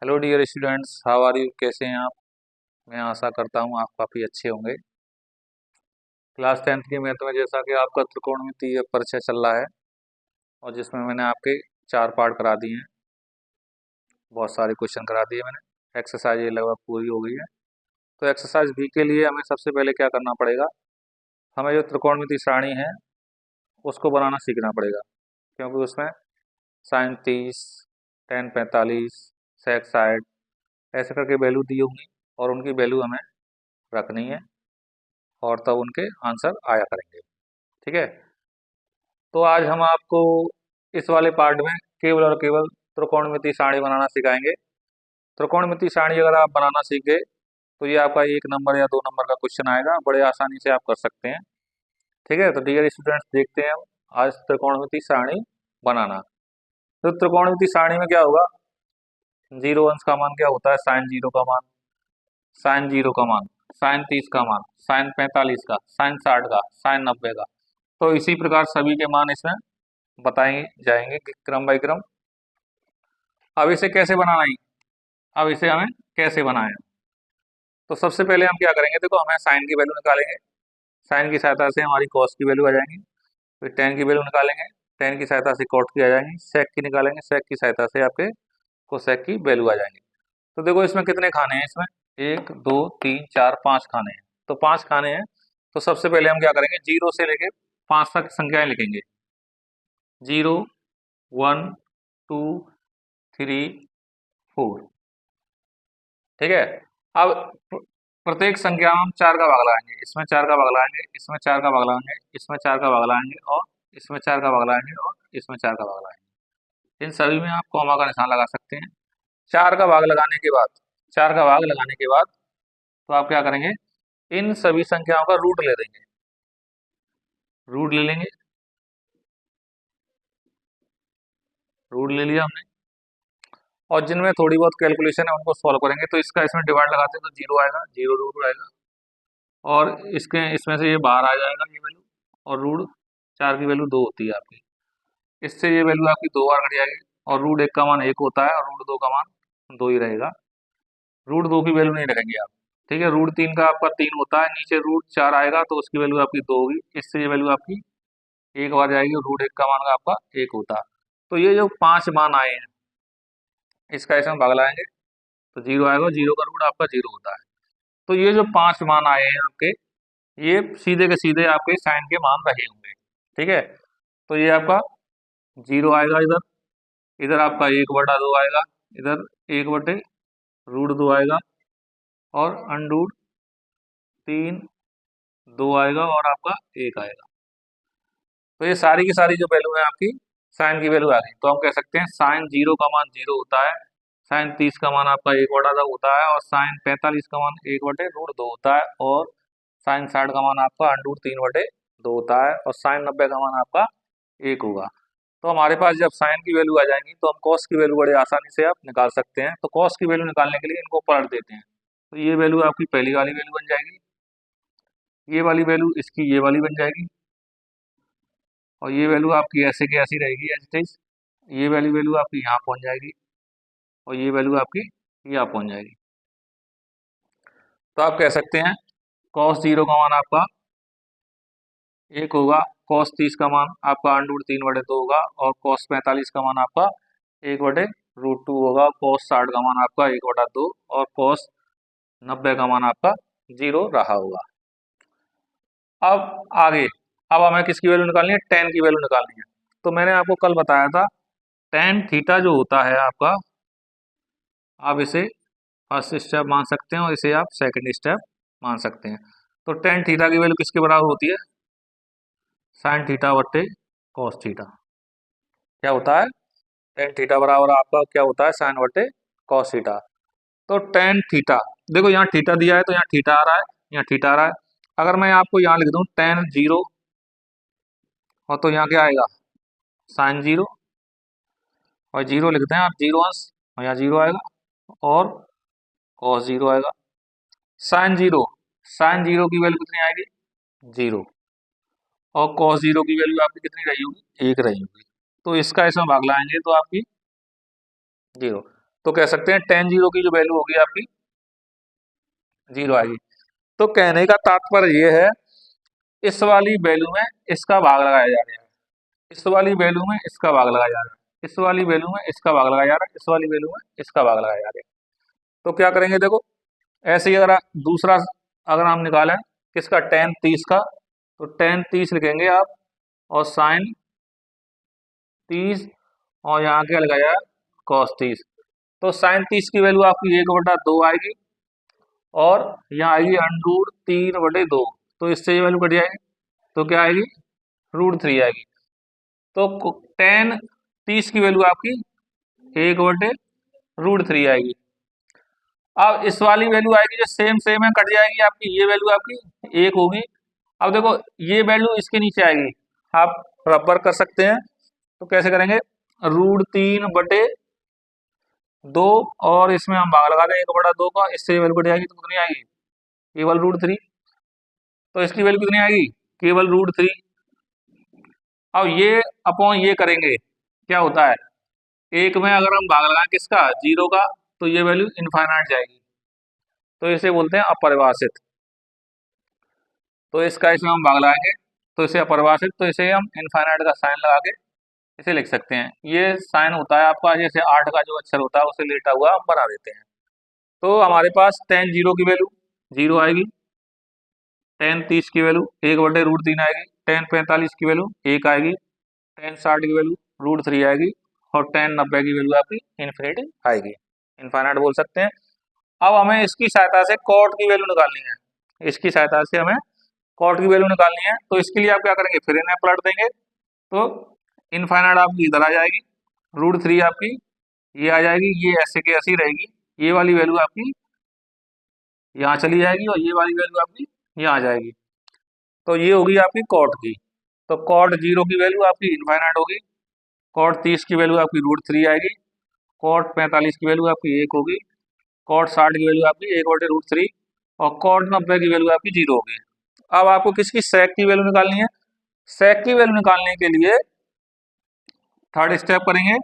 Hello dear students, how are you? कैसे हैं आप? मैं आशा करता हूँ आप काफ़ी अच्छे होंगे। क्लास 10th की मैथ में जैसा कि आपका त्रिकोणमितीय परिचय चल रहा है और जिसमें मैंने आपके 4 पार्ट करा दिए हैं, बहुत सारे क्वेश्चन करा दिए मैंने। एक्सरसाइज ये लगभग पूरी हो गई है। तो एक्सरसाइज बी के लिए हमें सबसे पहले क्या करना पड़ेगा, हमें जो त्रिकोणमितीय सारणी है उसको बनाना सीखना पड़ेगा, क्योंकि उसमें साइन 30, टेन 45, सेक 60 ऐसे करके वैल्यू दी होंगी और उनकी वैल्यू हमें रखनी है और तब उनके आंसर आया करेंगे। ठीक है, तो आज हम आपको इस वाले पार्ट में केवल और केवल त्रिकोणमितीय सारणी बनाना सिखाएंगे। त्रिकोणमितीय सारणी अगर आप बनाना सीख गए तो ये आपका 1 नंबर या 2 नंबर का क्वेश्चन आएगा, बड़े आसानी से आप कर सकते हैं। ठीक है, तो डियर स्टूडेंट्स देखते हैं हम आज त्रिकोणमितीय सारणी बनाना। तो त्रिकोणमितीय सारणी में क्या होगा, जीरो अंश का मान क्या होता है, साइन 0 का मान, साइन 0 का मान, साइन 30 का मान, साइन 45 का, साइन 60 का, साइन 90 का। तो इसी प्रकार सभी के मान इसमें बताए जाएंगे कि क्रम बाई क्रम। अब इसे कैसे बनाना है, अब इसे हमें कैसे बनाएं, तो सबसे पहले हम क्या करेंगे, देखो हमें साइन की वैल्यू निकालेंगे, साइन की सहायता से हमारी कॉस की वैल्यू आ जाएंगी, फिर टेन की वैल्यू निकालेंगे, टेन की सहायता से कॉट की आ जाएंगी, सेक की निकालेंगे, सेक की सहायता से आपके कोसेक की वैल्यू आ जाएंगी। तो देखो इसमें कितने खाने हैं, इसमें 1 2 3 4 5 खाने हैं, तो 5 खाने हैं। तो सबसे पहले हम क्या करेंगे, 0 से लेके 5 तक संख्याएं लिखेंगे, 0 1 2 3 4। ठीक है, अब प्रत्येक संख्या में हम 4 का भाग लगाएंगे, इसमें 4 का भाग लगाएंगे, इसमें 4 का भाग लगाएंगे, इसमें 4 का भाग लगाएंगे और इसमें 4 का भाग लगाएंगे और इसमें 4 का भाग लगाएंगे। इन सभी में आप कॉमा का निशान लगा सकते हैं। 4 का भाग लगाने के बाद, 4 का भाग लगाने के बाद तो आप क्या करेंगे, इन सभी संख्याओं का रूट ले देंगे, रूट ले लेंगे, रूट ले लिया हमने, और जिनमें थोड़ी बहुत कैलकुलेशन है उनको सॉल्व करेंगे। तो इसका इसमें डिवाइड लगाते हैं तो 0 आएगा, 0 रूट आएगा, और इसके इसमें से ये बाहर आ जाएगा ये वैल्यू, और रूट 4 की वैल्यू 2 होती है आपकी, इससे ये वैल्यू आपकी 2 बार कट जाएगी, और रूट 1 का मान 1 होता है और रूट 2 का मान 2 ही रहेगा। रूट 2 की वैल्यू नहीं रखेंगे आप। ठीक है, रूट 3 का आपका 3 होता है, नीचे रूट 4 आएगा तो उसकी वैल्यू आपकी 2 होगी, इससे ये वैल्यू आपकी 1 बार जाएगी, रूट 1 का मान का आपका 1 होता है। तो ये जो 5 मान आए हैं इसका इसमें भाग लाएंगे तो 0 आएगा, 0 का रूट आपका 0 होता है। तो ये जो 5 मान आए हैं आपके, ये सीधे के सीधे आपके साइन के मान रहे होंगे। ठीक है, तो ये आपका 0 आएगा, इधर इधर आपका 1/2 आएगा, इधर 1/√2 आएगा, और अंडरूट 3 2 आएगा, और आपका 1 आएगा। तो ये सारी की सारी जो वैल्यू है आपकी साइन की वैल्यू आ गई। तो हम कह सकते हैं साइन 0 का मान 0 होता है, साइन 30 का मान आपका 1/2 होता है, और साइन 45 का मान 1/√2 होता है, और साइन 60 का मान आपका √3/2 होता है, और साइन 90 का मान आपका 1 होगा। तो हमारे पास जब साइन की वैल्यू आ जाएंगी तो हम कॉस की वैल्यू बड़े आसानी से आप निकाल सकते हैं। तो कॉस की वैल्यू निकालने के लिए इनको पलट देते हैं, तो ये वैल्यू आपकी पहली वाली वैल्यू बन जाएगी, ये वाली वैल्यू इसकी ये वाली बन जाएगी, और ये वैल्यू आपकी ऐसे की ऐसी रहेगी एज इट इज, ये वाली वैल्यू आपकी यहाँ पहुंच जाएगी, और ये वैल्यू आपकी यहाँ पहुंच जाएगी। तो आप कह सकते हैं कॉस 0 का मान आपका 1 होगा, कॉस 30 का मान आपका √3/2 होगा, और कॉस 45 का मान आपका 1/√2 होगा, कॉस 60 का मान आपका 1/2, और कॉस 90 का मान आपका 0 रहा होगा। अब आगे, अब हमें किसकी वैल्यू निकालनी है, टेन की वैल्यू निकालनी है। तो मैंने आपको कल बताया था टेन थीटा जो होता है आपका, आप इसे फर्स्ट स्टेप मान सकते हैं और इसे आप सेकंड स्टेप मान सकते हैं। तो टेन थीटा की वैल्यू किसके बराबर होती है, साइन थीटा बट्टे कॉस थीटा। क्या होता है, टेन थीटा बराबर आपका क्या होता है, साइन बट्टे कॉस थीटा। तो टेन थीटा, देखो यहाँ थीटा दिया है तो यहाँ थीटा आ रहा है, यहाँ थीटा आ रहा है। अगर मैं आपको यहाँ लिख दूँ टेन 0, और तो यहाँ क्या आएगा, साइन 0, और 0 लिखते हैं आप 0 अंश, और यहाँ 0 आएगा, और कॉस 0 आएगा। साइन 0, साइन 0 की वैल्यू कितनी आएगी, 0, और कॉस 0 की वैल्यू आपकी कितनी रही होगी, 1 रही होगी। तो इसका इसमें भाग लाएंगे तो आपकी 0। तो कह सकते हैं tan 0 की जो वैल्यू होगी आपकी 0 आएगी। तो कहने का तात्पर्य ये है, इस वाली वैल्यू में इसका भाग लगाया जा रहा है, इस वाली वैल्यू में इसका भाग लगाया जा रहा है, इस वाली वैल्यू में इसका भाग लगाया जा रहा है, इस वाली वैल्यू में इसका भाग लगाया जा रहा है। तो क्या करेंगे, देखो ऐसे ही अगर दूसरा अगर हम निकालें किसका, tan 30 का, तो tan 30 लिखेंगे आप और sin 30 और यहाँ क्या लगाया cos 30। तो sin 30 की वैल्यू आपकी 1/2 आएगी और यहाँ आएगी √3/2। तो इससे ये वैल्यू कट जाएगी, तो क्या आएगी √3 आएगी। तो tan 30 की वैल्यू आपकी 1/√3 आएगी। अब इस वाली वैल्यू आएगी जो सेम सेम है, कट जाएगी आपकी, ये वैल्यू आपकी 1 होगी। अब देखो ये वैल्यू इसके नीचे आएगी, आप बराबर कर सकते हैं। तो कैसे करेंगे, √3/2 और इसमें हम भाग लगा दें 1/2 का, इससे वैल्यू कट जाएगी तो कितनी आएगी, केवल √3। तो इसकी वैल्यू कितनी आएगी, केवल √3। अब ये अपॉन ये करेंगे, क्या होता है, एक में अगर हम भाग लगाएं किसका, 0 का, तो ये वैल्यू इनफाइनाइट जाएगी, तो इसे बोलते हैं अपरिभाषित। तो इसका इसमें हम भाग लगाएंगे तो इसे अपरिभाषित, तो इसे हम इनफाइनाइट का साइन लगा के इसे लिख सकते हैं। ये साइन होता है आपका, जैसे 8 का जो अक्षर होता है उसे लेटा हुआ हम बना देते हैं। तो हमारे पास tan 0 की वैल्यू 0 आएगी, tan 30 की वैल्यू 1/√3 आएगी, tan 45 की वैल्यू 1 आएगी, tan 60 की वैल्यू √3 आएगी और tan 90 की वैल्यू आपकी इन्फिनिटी आएगी, इनफाइनाइट बोल सकते हैं। अब हमें इसकी सहायता से कॉट की वैल्यू निकालनी है, इसकी सहायता से हमें कॉट की वैल्यू निकालनी है। तो इसके लिए आप क्या करेंगे, फिर इन्हें पलट देंगे, तो इनफाइनाइट आपकी इधर आ जाएगी, √3 आपकी ये आ जाएगी, ये ऐसे के ऐसी रहेगी, ये वाली वैल्यू आपकी यहाँ चली जाएगी और ये वाली वैल्यू आपकी यहाँ आ जाएगी। तो ये होगी आपकी कॉट की। तो कॉट 0 की वैल्यू आपकी इनफाइनाइट होगी, कॉट 30 की वैल्यू आपकी √3 आएगी, कॉट 45 की वैल्यू आपकी 1 होगी, कॉट 60 की वैल्यू आपकी 1/√3 और कॉट 90 की वैल्यू आपकी 0 होगी। अब आपको किसकी, सेक की वैल्यू निकालनी है। सेक की वैल्यू निकालने के लिए थर्ड स्टेप करेंगे।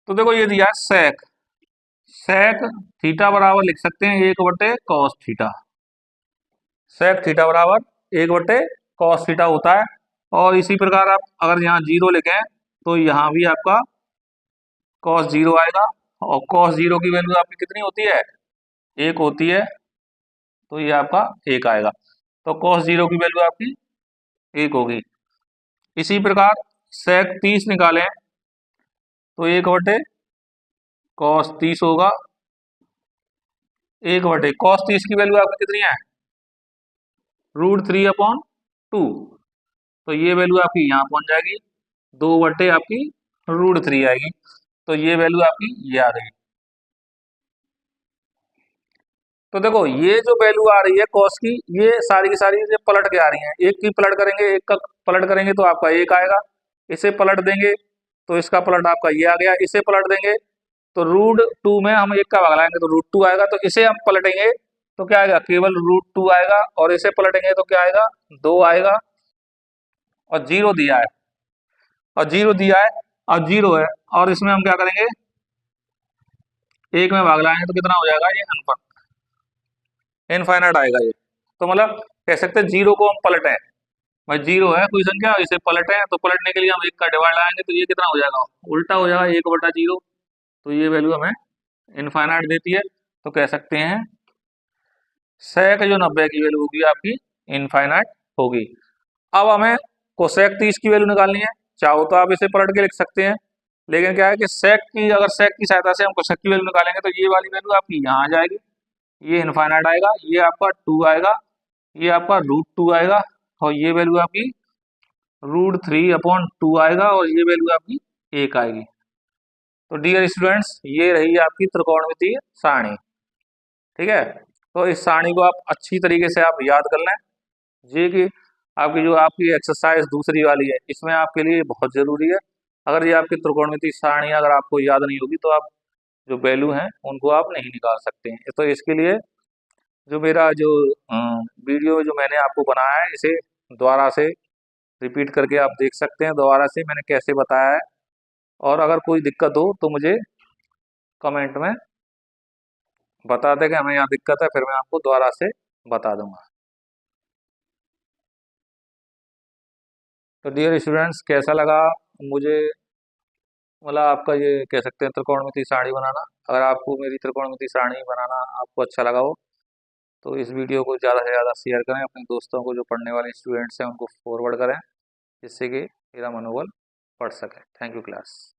तो देखो ये दिया सेक, सेक थीटा बराबर लिख सकते हैं 1/cos थीटा, सेक थीटा बराबर 1/cos थीटा होता है। और इसी प्रकार आप अगर यहाँ 0 लिखें तो यहाँ भी आपका cos 0 आएगा और cos 0 की वैल्यू आपकी कितनी होती है, 1 होती है, तो ये आपका 1 आएगा। तो cos 0 की वैल्यू आपकी 1 होगी। इसी प्रकार सेक 30 निकालें तो 1/cos 30 होगा, 1/cos 30 की वैल्यू आपकी कितनी है, √3/2। तो ये वैल्यू आपकी यहाँ पहुंच जाएगी, 2 आपकी √3 आएगी। तो ये वैल्यू आपकी ये आ गई। तो देखो ये जो वैल्यू आ रही है कॉस की, ये सारी की सारी ये पलट के आ रही हैं, एक की पलट करेंगे, एक का पलट करेंगे तो आपका 1 आएगा, इसे पलट देंगे तो इसका पलट आपका ये आ गया, इसे पलट देंगे तो √2 में हम 1 का भाग लाएंगे तो √2 आएगा, तो इसे हम पलटेंगे तो क्या आएगा, केवल √2 आएगा, और इसे पलटेंगे तो क्या आएगा, 2 आएगा, और 0 दिया है, और 0 दिया है और 0 है, और इसमें हम क्या करेंगे, 1 में भाग लाएंगे तो कितना हो जाएगा, ये इनफाइनाइट आएगा ये। तो मतलब कह सकते हैं 0 को हम पलटें, भाई 0 है कोई संख्या, इसे पलटें, तो पलटने के लिए हम 1 का डिवाइड लाएंगे तो ये कितना हो जाएगा, उल्टा हो जाएगा, 1/0। तो ये वैल्यू हमें इनफाइनाइट देती है। तो कह सकते हैं सेक जो 90 की वैल्यू होगी आपकी इनफाइनाइट होगी। अब हमें कोसेक 30 की वैल्यू निकालनी है, चाहो तो आप इसे पलट के लिख सकते हैं, लेकिन क्या है कि सेक की, अगर सेक की सहायता से हम कोसेक की वैल्यू निकालेंगे तो ये वाली वैल्यू आपकी यहाँ आ जाएगी, ये इनफाइनाइट आएगा, ये आपका 2 आएगा, ये आपका √2 आएगा, और ये वैल्यू आपकी √3/2 आएगा, और ये वैल्यू आपकी 1 आएगी। तो डियर स्टूडेंट्स, ये रही आपकी त्रिकोणमितीय सारणी, ठीक है। तो इस सारणी को आप अच्छी तरीके से आप याद कर लें, ये कि आपकी जो आपकी एक्सरसाइज दूसरी वाली है, इसमें आपके लिए बहुत ज़रूरी है। अगर ये आपकी त्रिकोणमितीय सारणी अगर आपको याद नहीं होगी तो आप जो वैल्यू हैं उनको आप नहीं निकाल सकते हैं। तो इसके लिए जो मेरा जो वीडियो जो मैंने आपको बनाया है, इसे दोबारा से रिपीट करके आप देख सकते हैं, दोबारा से मैंने कैसे बताया है। और अगर कोई दिक्कत हो तो मुझे कमेंट में बता दें कि हमें यहाँ दिक्कत है, फिर मैं आपको दोबारा से बता दूंगा। तो डियर स्टूडेंट्स, कैसा लगा मुझे, मतलब आपका ये कह सकते हैं त्रिकोणमिति सारणी बनाना। अगर आपको मेरी त्रिकोणमिति सारणी बनाना आपको अच्छा लगा हो तो इस वीडियो को ज़्यादा से ज़्यादा शेयर करें, अपने दोस्तों को जो पढ़ने वाले स्टूडेंट्स हैं उनको फॉरवर्ड करें, जिससे कि मेरा मनोबल बढ़ सके। Thank you class.